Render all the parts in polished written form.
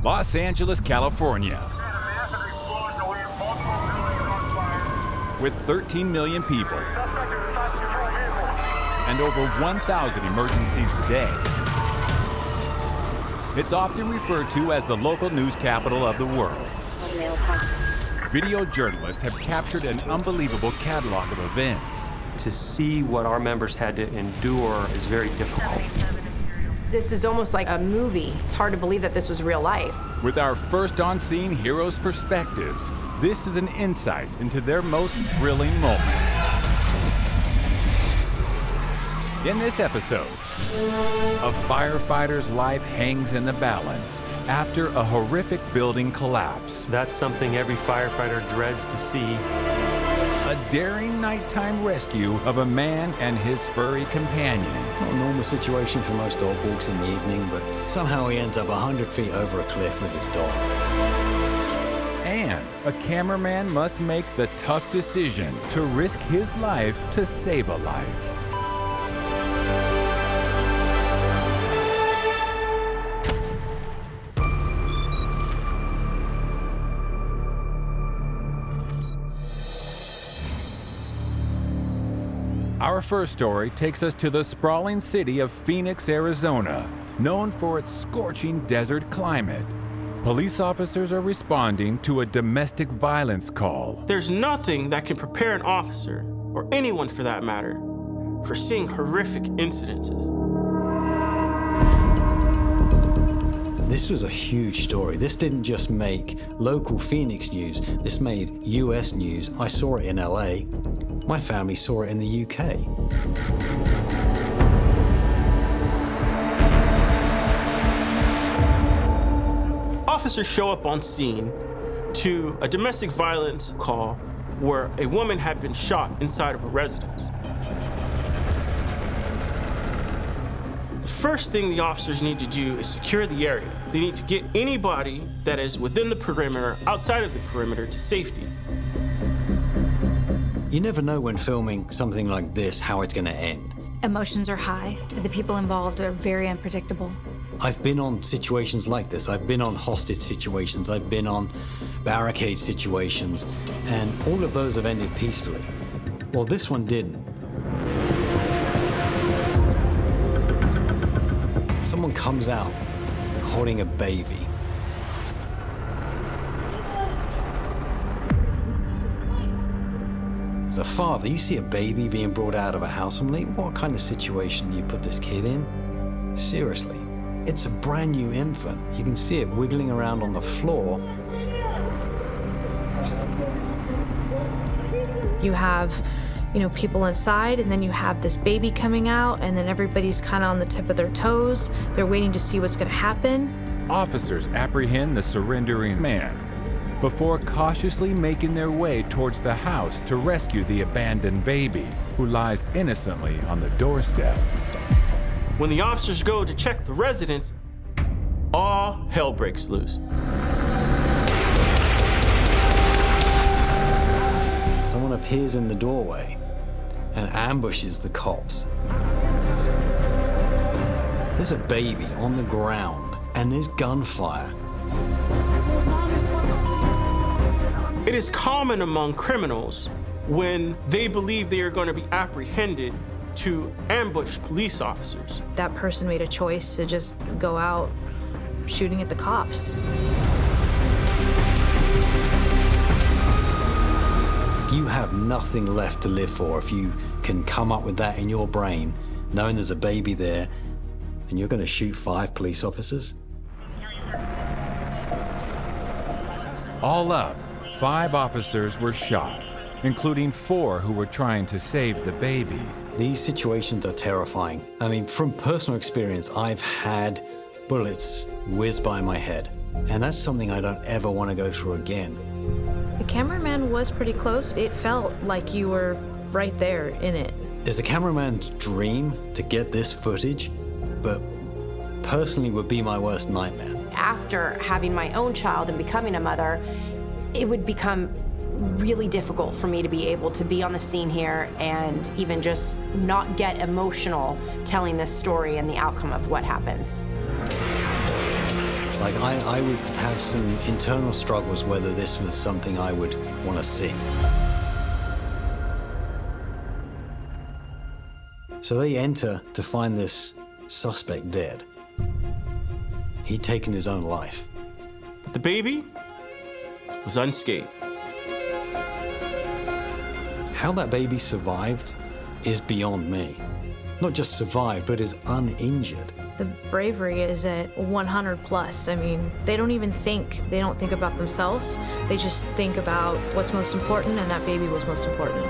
Los Angeles, California. With 13 million people and over 1,000 emergencies a day, it's often referred to as the local news capital of the world. Video journalists have captured an unbelievable catalog of events. To see what our members had to endure is very difficult. This is almost like a movie. It's hard to believe that this was real life. With our first on-scene heroes' perspectives, this is an insight into their most thrilling moments. In this episode, a firefighter's life hangs in the balance after a horrific building collapse. That's something every firefighter dreads to see. A daring nighttime rescue of a man and his furry companion. Not a normal situation for most dog walks in the evening, but somehow he ends up 100 feet over a cliff with his dog. And a cameraman must make the tough decision to risk his life to save a life. Our first story takes us to the sprawling city of Phoenix, Arizona, known for its scorching desert climate. Police officers are responding to a domestic violence call. There's nothing that can prepare an officer, or anyone for that matter, for seeing horrific incidences. This was a huge story. This didn't just make local Phoenix news. This made US news. I saw it in LA. My family saw it in the UK. Officers show up on scene to a domestic violence call where a woman had been shot inside of a residence. The first thing the officers need to do is secure the area. They need to get anybody that is within the perimeter, outside of the perimeter, to safety. You never know when filming something like this how it's going to end. Emotions are high. The people involved are very unpredictable. I've been on situations like this. I've been on hostage situations. I've been on barricade situations. And all of those have ended peacefully. Well, this one didn't. Someone comes out holding a baby. As a father, you see a baby being brought out of a house. I'm like, what kind of situation do you put this kid in? Seriously. It's a brand new infant. You can see it wiggling around on the floor. You have, people inside, and then you have this baby coming out, and then everybody's kind of on the tip of their toes. They're waiting to see what's going to happen. Officers apprehend the surrendering man before cautiously making their way towards the house to rescue the abandoned baby, who lies innocently on the doorstep. When the officers go to check the residence, all hell breaks loose. Someone appears in the doorway and ambushes the cops. There's a baby on the ground and there's gunfire. It is common among criminals when they believe they are going to be apprehended to ambush police officers. That person made a choice to just go out shooting at the cops. You have nothing left to live for if you can come up with that in your brain, knowing there's a baby there, and you're going to shoot 5 police officers. All up, 5 officers were shot, including 4 who were trying to save the baby. These situations are terrifying. I mean, from personal experience, I've had bullets whiz by my head, and that's something I don't ever want to go through again. The cameraman was pretty close. It felt like you were right there in it. It's a cameraman's dream to get this footage, but personally would be my worst nightmare. After having my own child and becoming a mother, it would become really difficult for me to be able to be on the scene here and even just not get emotional telling this story and the outcome of what happens. Like, I would have some internal struggles whether this was something I would want to see. So they enter to find this suspect dead. He'd taken his own life. But the baby was unscathed. How that baby survived is beyond me. Not just survived, but is uninjured. The bravery is at 100 plus. I mean, they don't think about themselves. They just think about what's most important, and that baby was most important.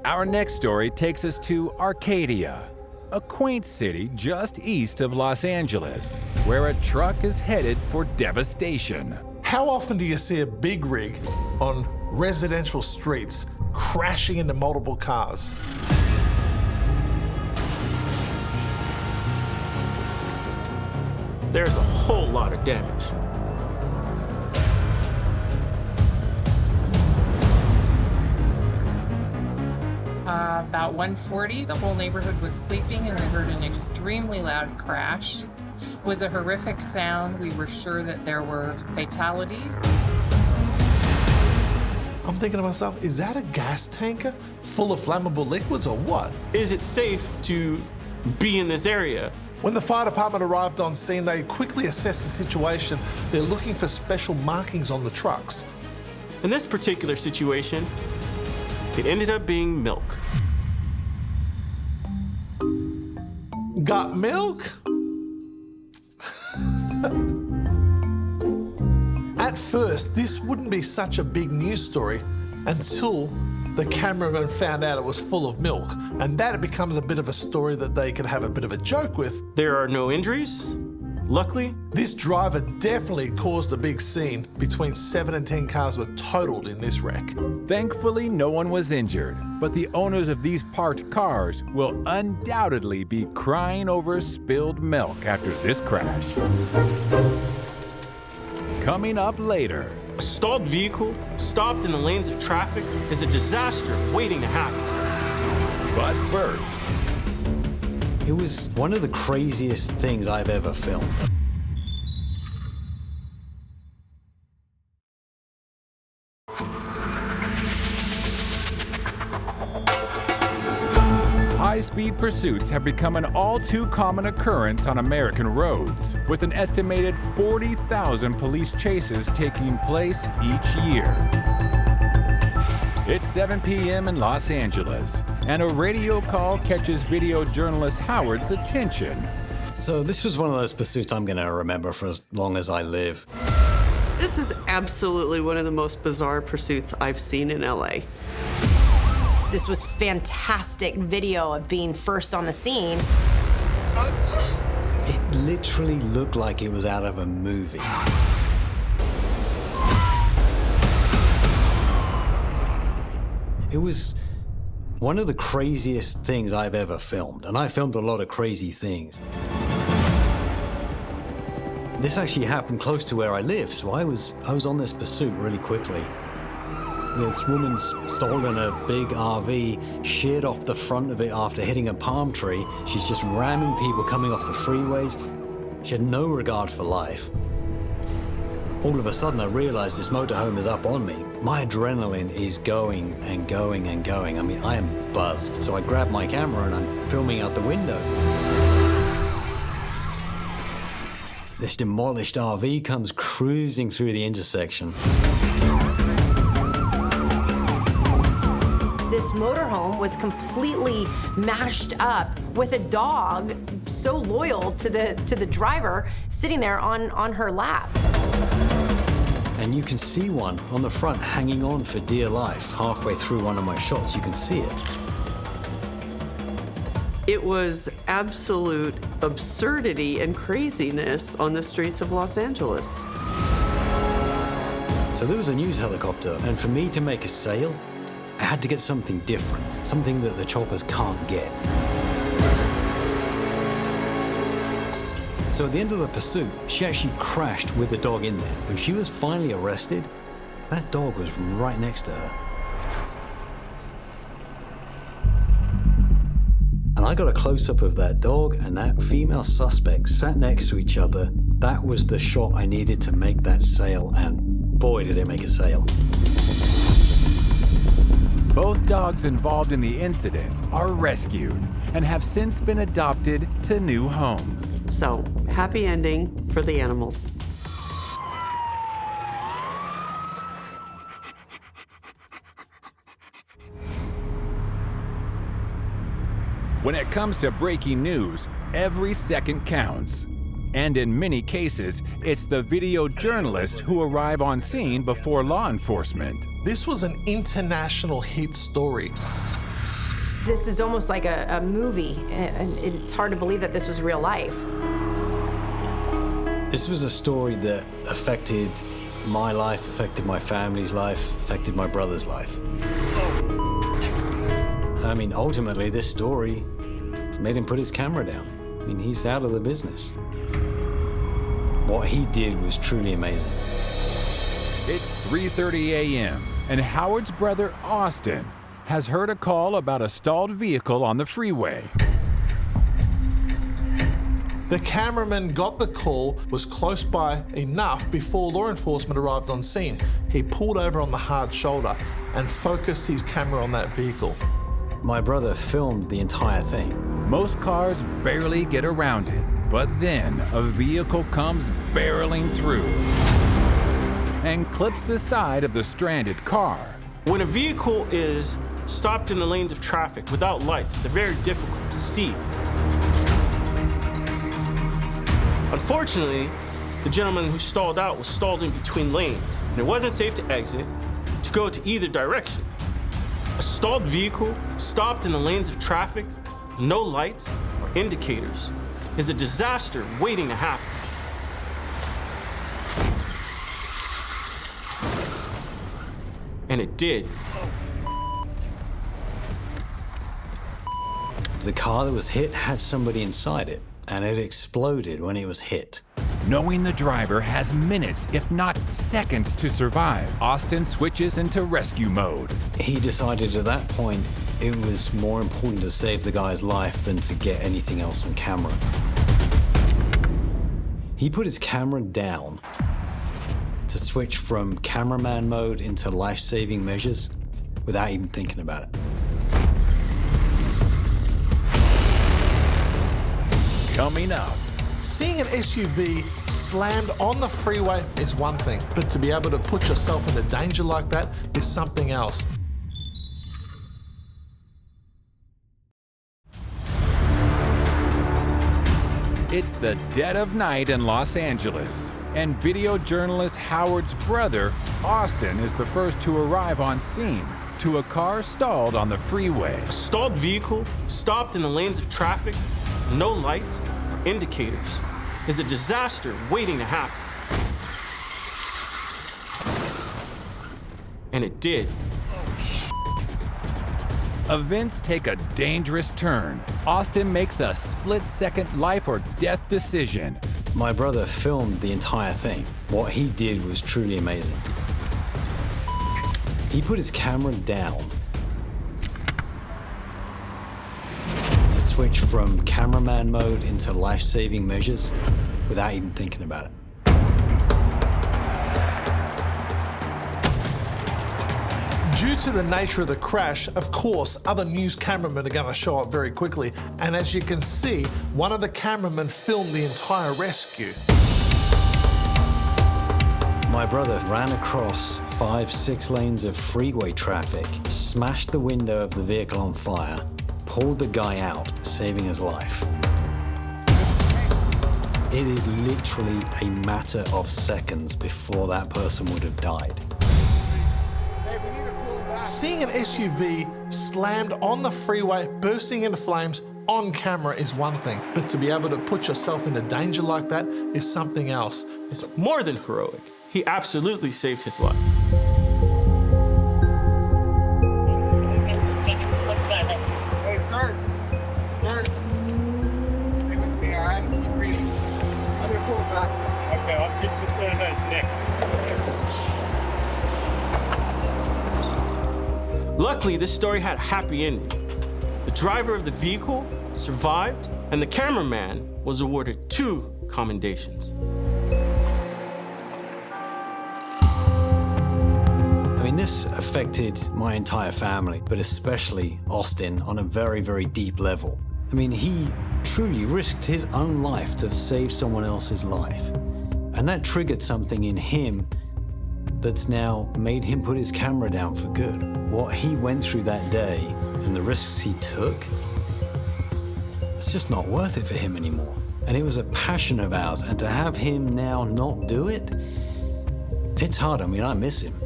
Our next story takes us to Arcadia, a quaint city just east of Los Angeles, where a truck is headed for devastation. How often do you see a big rig on residential streets crashing into multiple cars? There's a whole lot of damage. About 1:40, the whole neighborhood was sleeping and we heard an extremely loud crash. It was a horrific sound. We were sure that there were fatalities. I'm thinking to myself, is that a gas tanker full of flammable liquids or what? Is it safe to be in this area? When the fire department arrived on scene, they quickly assessed the situation. They're looking for special markings on the trucks. In this particular situation, it ended up being milk. Got milk? At first, this wouldn't be such a big news story until the cameraman found out it was full of milk. And that becomes a bit of a story that they can have a bit of a joke with. There are no injuries, luckily. This driver definitely caused a big scene. Between 7 and 10 cars were totaled in this wreck. Thankfully, no one was injured, but the owners of these parked cars will undoubtedly be crying over spilled milk after this crash. Coming up later. A stalled vehicle stopped in the lanes of traffic is a disaster waiting to happen. But first, It was one of the craziest things I've ever filmed. high-speed pursuits have become an all-too common occurrence on American roads, with an estimated 40,000 police chases taking place each year. It's 7 p.m. in Los Angeles, and a radio call catches video journalist Howard's attention. So this was one of those pursuits I'm going to remember for as long as I live. This is absolutely one of the most bizarre pursuits I've seen in LA. This was fantastic video of being first on the scene. It literally looked like it was out of a movie. It was one of the craziest things I've ever filmed, and I filmed a lot of crazy things. This actually happened close to where I live, so I was on this pursuit really quickly. This woman's stolen a big RV, sheared off the front of it after hitting a palm tree. She's just ramming people coming off the freeways. She had no regard for life. All of a sudden, I realized this motorhome is up on me. My adrenaline is going and going and going. I mean, I am buzzed. So I grab my camera and I'm filming out the window. This demolished RV comes cruising through the intersection. This motorhome was completely mashed up with a dog so loyal to the driver sitting there on her lap. And you can see one on the front hanging on for dear life. Halfway through one of my shots, you can see it. It was absolute absurdity and craziness on the streets of Los Angeles. So there was a news helicopter, and for me to make a sale, I had to get something different, something that the choppers can't get. So at the end of the pursuit, she actually crashed with the dog in there. When she was finally arrested, that dog was right next to her. And I got a close-up of that dog and that female suspect sat next to each other. That was the shot I needed to make that sale, and boy, did it make a sale. Both dogs involved in the incident are rescued and have since been adopted to new homes. So, happy ending for the animals. When it comes to breaking news, every second counts. And in many cases, it's the video journalists who arrive on scene before law enforcement. This was an international hit story. This is almost like a movie, and it's hard to believe that this was real life. This was a story that affected my life, affected my family's life, affected my brother's life. I mean, ultimately, this story made him put his camera down. I mean, he's out of the business. What he did was truly amazing. It's 3:30 a.m., and Howard's brother, Austin, has heard a call about a stalled vehicle on the freeway. The cameraman got the call, was close by enough before law enforcement arrived on scene. He pulled over on the hard shoulder and focused his camera on that vehicle. My brother filmed the entire thing. Most cars barely get around it, but then a vehicle comes barreling through and clips the side of the stranded car. When a vehicle is stopped in the lanes of traffic without lights, they're very difficult to see. Unfortunately, the gentleman who stalled out was stalled in between lanes, and it wasn't safe to exit, to go to either direction. A stalled vehicle stopped in the lanes of traffic with no lights or indicators is a disaster waiting to happen. And it did. The car that was hit had somebody inside it, and it exploded when it was hit. Knowing the driver has minutes, if not seconds, to survive, Austin switches into rescue mode. He decided at that point it was more important to save the guy's life than to get anything else on camera. He put his camera down to switch from cameraman mode into life-saving measures without even thinking about it. Coming up, Seeing an SUV slammed on the freeway is one thing, but to be able to put yourself into danger like that is something else. it's the dead of night in Los Angeles, and video journalist Howard's brother, Austin, is the first to arrive on scene to a car stalled on the freeway. A stalled vehicle stopped in the lanes of traffic, no lights or indicators, is a disaster waiting to happen. And it did. Events take a dangerous turn. Austin makes a split-second life or death decision. My brother filmed the entire thing. What he did was truly amazing. He put his camera down to switch from cameraman mode into life-saving measures without even thinking about it. Due to the nature of the crash, of course, other news cameramen are going to show up very quickly. And as you can see, one of the cameramen filmed the entire rescue. My brother ran across 5-6 lanes of freeway traffic, smashed the window of the vehicle on fire, pulled the guy out, saving his life. It is literally a matter of seconds before that person would have died. Seeing an SUV slammed on the freeway, bursting into flames on camera is one thing, but to be able to put yourself into danger like that is something else. It's more than heroic. He absolutely saved his life. Hey, sir. Sir. Stay with me, all right? Keep breathing. Okay, I'm just concerned about his neck. Luckily, this story had a happy ending. The driver of the vehicle survived, and the cameraman was awarded 2 commendations. I mean, this affected my entire family, but especially Austin on a very, very deep level. I mean, he truly risked his own life to save someone else's life. And that triggered something in him that's now made him put his camera down for good. What he went through that day and the risks he took, it's just not worth it for him anymore. And it was a passion of ours, and to have him now not do it, it's hard. I mean, I miss him.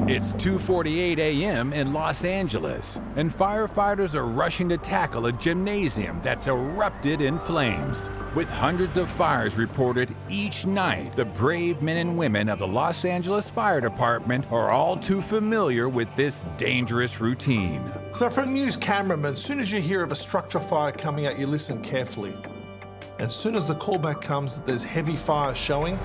It's 2:48 a.m. in Los Angeles, and firefighters are rushing to tackle a gymnasium that's erupted in flames. With hundreds of fires reported each night, the brave men and women of the Los Angeles Fire Department are all too familiar with this dangerous routine. So for a news cameraman, as soon as you hear of a structure fire coming out, you listen carefully. And as soon as the callback comes that there's heavy fire showing,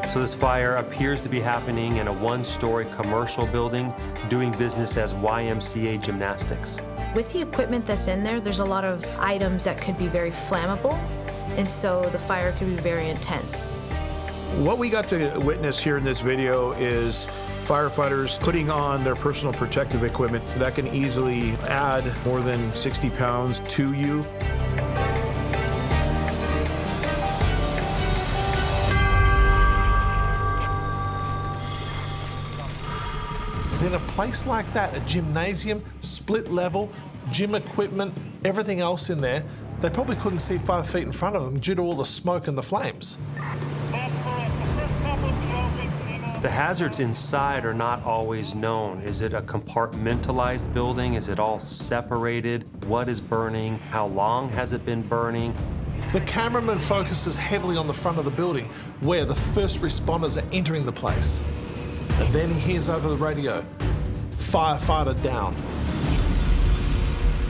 So this fire appears to be happening in a 1-story commercial building doing business as YMCA Gymnastics. With the equipment that's in there, there's a lot of items that could be very flammable, and so the fire could be very intense. What we got to witness here in this video is firefighters putting on their personal protective equipment that can easily add more than 60 pounds to you. in a place like that, a gymnasium, split level, gym equipment, everything else in there, they probably couldn't see 5 feet in front of them due to all the smoke and the flames. The hazards inside are not always known. Is it a compartmentalized building? Is it all separated? What is burning? How long has it been burning? The cameraman focuses heavily on the front of the building where the first responders are entering the place. And then he hears over the radio, firefighter down.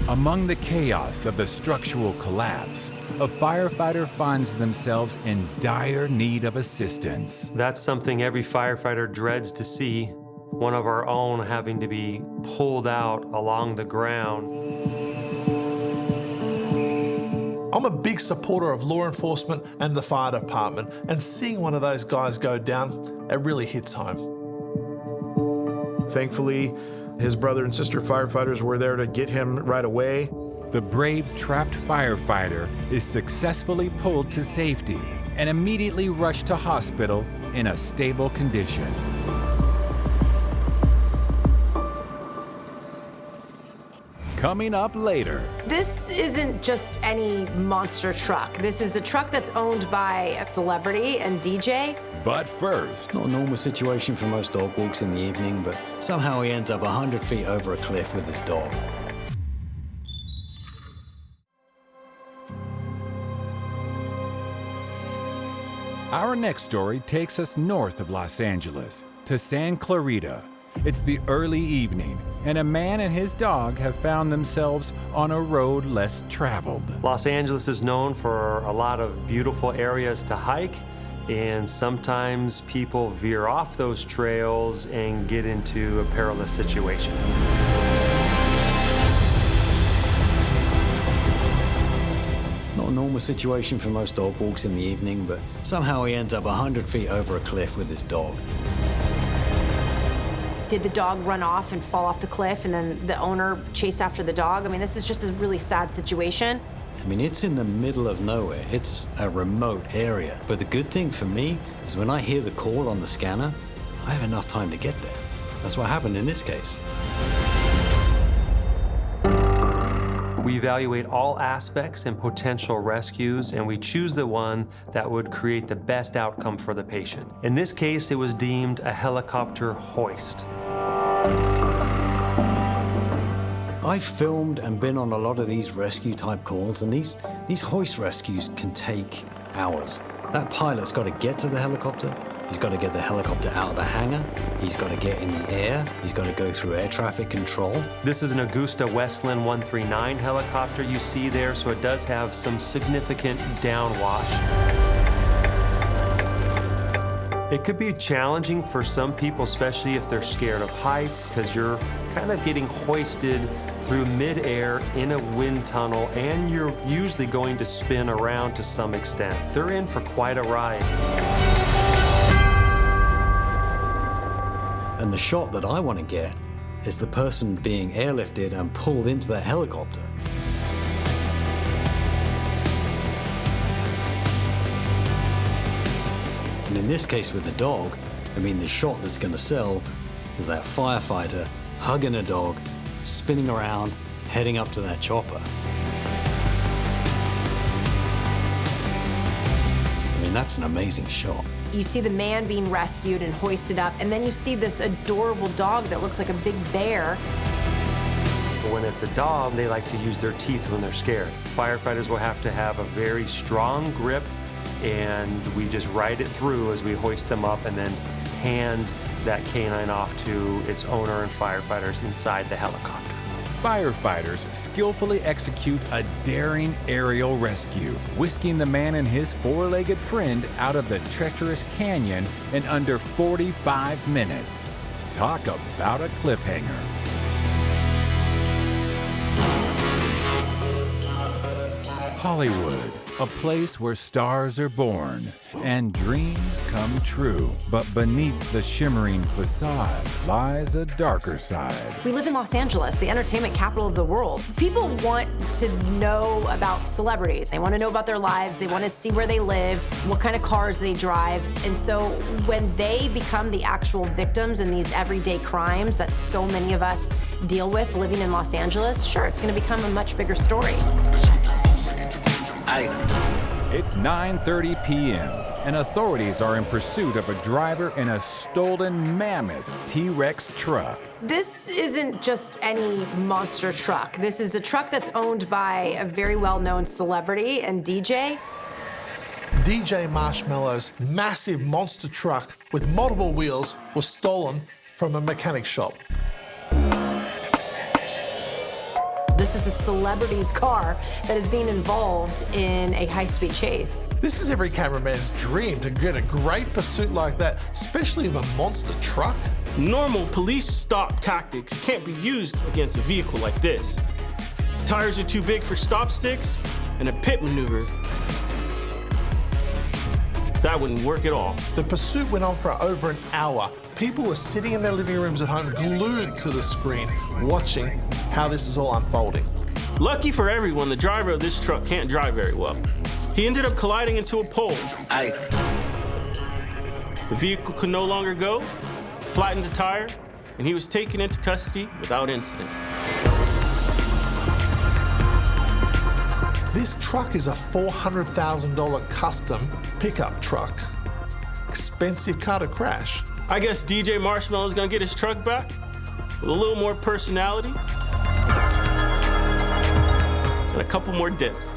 Among the chaos of the structural collapse, a firefighter finds themselves in dire need of assistance. That's something every firefighter dreads to see. One of our own having to be pulled out along the ground. I'm a big supporter of law enforcement and the fire department, and seeing one of those guys go down, it really hits home. Thankfully, his brother and sister firefighters were there to get him right away. The brave trapped firefighter is successfully pulled to safety and immediately rushed to hospital in a stable condition. Coming up later. This isn't just any monster truck. This is a truck that's owned by a celebrity and DJ. But first, Not a normal situation for most dog walks in the evening, but somehow he ends up 100 feet over a cliff with his dog. our next story takes us north of Los Angeles to San Clarita. It's the early evening, and a man and his dog have found themselves on a road less traveled. Los Angeles is known for a lot of beautiful areas to hike, and sometimes people veer off those trails and get into a perilous situation. Not a normal situation for most dog walks in the evening, but somehow he ends up 100 feet over a cliff with his dog. Did the dog run off and fall off the cliff and then the owner chased after the dog? I mean, this is just a really sad situation. I mean, it's in the middle of nowhere. It's a remote area. But the good thing for me is when I hear the call on the scanner, I have enough time to get there. That's what happened in this case. We evaluate all aspects and potential rescues, and we choose the one that would create the best outcome for the patient. In this case, it was deemed a helicopter hoist. I've filmed and been on a lot of these rescue type calls, and these hoist rescues can take hours. That pilot's got to get to the helicopter. He's got to get the helicopter out of the hangar. He's got to get in the air. He's got to go through air traffic control. This is an Augusta Westland 139 helicopter you see there, so it does have some significant downwash. It could be challenging for some people, especially if they're scared of heights, because you're kind of getting hoisted through midair in a wind tunnel, and you're usually going to spin around to some extent. They're in for quite a ride. And the shot that I want to get is the person being airlifted and pulled into that helicopter. And in this case with the dog, I mean, the shot that's going to sell is that firefighter hugging a dog, spinning around, heading up to that chopper. I mean, that's an amazing shot. You see the man being rescued and hoisted up, and then you see this adorable dog that looks like a big bear. When it's a dog, they like to use their teeth when they're scared. Firefighters will have to have a very strong grip, and we just ride it through as we hoist them up and then hand that canine off to its owner and firefighters inside the helicopter. Firefighters skillfully execute a daring aerial rescue, whisking the man and his four-legged friend out of the treacherous canyon in under 45 minutes. Talk about a cliffhanger. Hollywood, a place where stars are born and dreams come true. But beneath the shimmering facade lies a darker side. We live in Los Angeles, the entertainment capital of the world. People want to know about celebrities. They want to know about their lives. They want to see where they live, what kind of cars they drive. And so when they become the actual victims in these everyday crimes that so many of us deal with living in Los Angeles, sure, it's going to become a much bigger story. It's 9:30 p.m. and authorities are in pursuit of a driver in a stolen mammoth T-Rex truck. This isn't just any monster truck. This is a truck that's owned by a very well-known celebrity and DJ. DJ Marshmallow's massive monster truck with multiple wheels was stolen from a mechanic shop. This is a celebrity's car that is being involved in a high-speed chase. This is every cameraman's dream, to get a great pursuit like that, especially of a monster truck. Normal police stop tactics can't be used against a vehicle like this. Tires are too big for stop sticks, and a pit maneuver, that wouldn't work at all. The pursuit went on for over an hour. People were sitting in their living rooms at home, glued to the screen, watching how this is all unfolding. Lucky for everyone, the driver of this truck can't drive very well. He ended up colliding into a pole. The vehicle could no longer go, flattened the tire, and he was taken into custody without incident. This truck is a $400,000 custom pickup truck. Expensive car to crash. I guess DJ Marshmallow's gonna get his truck back with a little more personality and a couple more dents.